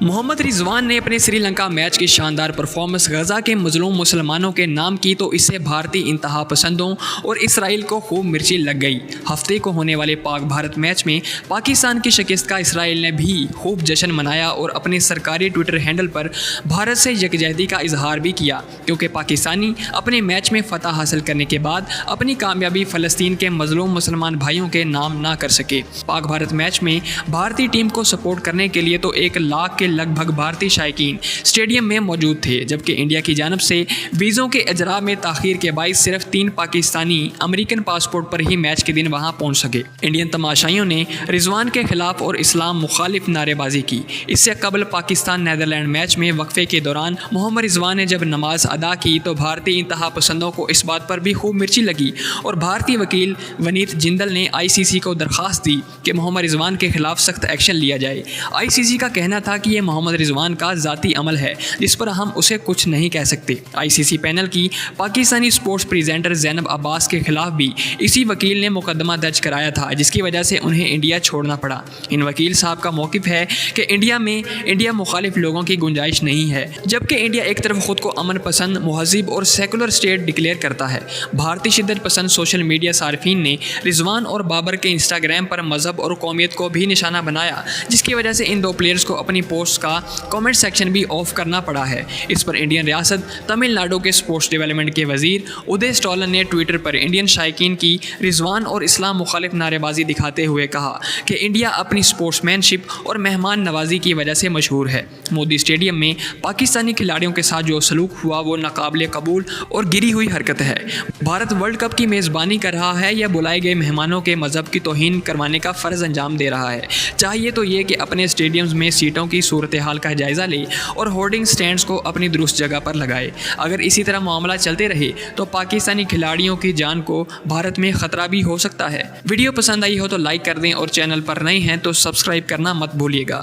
محمد رضوان نے اپنے سری لنکا میچ کی شاندار پرفارمنس غزہ کے مظلوم مسلمانوں کے نام کی تو اس سے بھارتی انتہا پسندوں اور اسرائیل کو خوب مرچی لگ گئی۔ ہفتے کو ہونے والے پاک بھارت میچ میں پاکستان کی شکست کا اسرائیل نے بھی خوب جشن منایا اور اپنے سرکاری ٹویٹر ہینڈل پر بھارت سے یکجہتی کا اظہار بھی کیا، کیونکہ پاکستانی اپنے میچ میں فتح حاصل کرنے کے بعد اپنی کامیابی فلسطین کے مظلوم مسلمان بھائیوں کے نام نہ کر سکے۔ پاک بھارت میچ میں بھارتی ٹیم کو سپورٹ کرنے کے لیے تو 1 لاکھ کے لگ بھگ بھارتی شائقین اسٹیڈیم میں موجود تھے، جبکہ انڈیا کی جانب سے ویزوں کے اجراء میں تاخیر کے باعث صرف 3 پاکستانی امریکن پاسپورٹ پر ہی میچ کے دن وہاں پہنچ سکے۔ انڈین تماشائیوں نے رضوان کے خلاف اور اسلام مخالف نعرے بازی کی۔ اس سے قبل پاکستان نیدرلینڈ میچ میں وقفے کے دوران محمد رضوان نے جب نماز ادا کی تو بھارتی انتہا پسندوں کو اس بات پر بھی خوب مرچی لگی اور بھارتی وکیل ونیت جندل نے ICC کو درخواست دی کہ محمد رضوان کے خلاف سخت ایکشن لیا جائے۔ ICC کا کہنا تھا کہ یہ محمد رضوان کا ذاتی عمل ہے جس پر ہم اسے کچھ نہیں کہہ سکتے۔ ICC پینل کی پاکستانی سپورٹس پریزنٹر زینب عباس کے خلاف بھی اسی وکیل نے مقدمہ درج کرایا تھا، جس کی وجہ سے انہیں انڈیا چھوڑنا پڑا۔ ان وکیل صاحب کا موقف ہے کہ انڈیا میں انڈیا مخالف لوگوں کی گنجائش نہیں ہے، جبکہ انڈیا ایک طرف خود کو امن پسند، مہذب اور سیکولر اسٹیٹ ڈکلیئر کرتا ہے۔ بھارتی شدت پسند سوشل میڈیا صارفین نے رضوان اور بابر کے انسٹاگرام پر مذہب اور قومیت کو بھی نشانہ بنایا، جس کی وجہ سے ان 2 پلیئرز کو اپنی پوسٹ کا کامنٹ سیکشن بھی آف کرنا پڑا ہے۔ اس پر انڈین ریاست تمل ناڈو کے سپورٹس ڈیولپمنٹ کے وزیر ادے اسٹالن نے ٹویٹر پر انڈین شائقین کی رضوان اور اسلام مخالف نعرے بازی دکھاتے ہوئے کہا کہ انڈیا اپنی سپورٹس مین شپ اور مہمان نوازی کی وجہ سے مشہور ہے۔ مودی اسٹیڈیم میں پاکستانی کھلاڑیوں کے ساتھ جو سلوک ہوا وہ ناقابل قبول اور گری ہوئی حرکت ہے۔ بھارت ورلڈ کپ کی میزبانی کر رہا ہے یا بلائے گئے مہمانوں کے مذہب کی توہین کروانے کا فرض انجام دے رہا ہے؟ چاہیے تو یہ کہ اپنے اسٹیڈیمز میں سیٹوں کی صورتحال کا جائزہ لے اور ہورڈنگ سٹینڈز کو اپنی درست جگہ پر لگائے۔ اگر اسی طرح معاملہ چلتے رہے تو پاکستانی کھلاڑیوں کی جان کو بھارت میں خطرہ بھی ہو سکتا ہے۔ ویڈیو پسند آئی ہو تو لائک کر دیں اور چینل پر نئے ہیں تو سبسکرائب کرنا مت بھولیے گا۔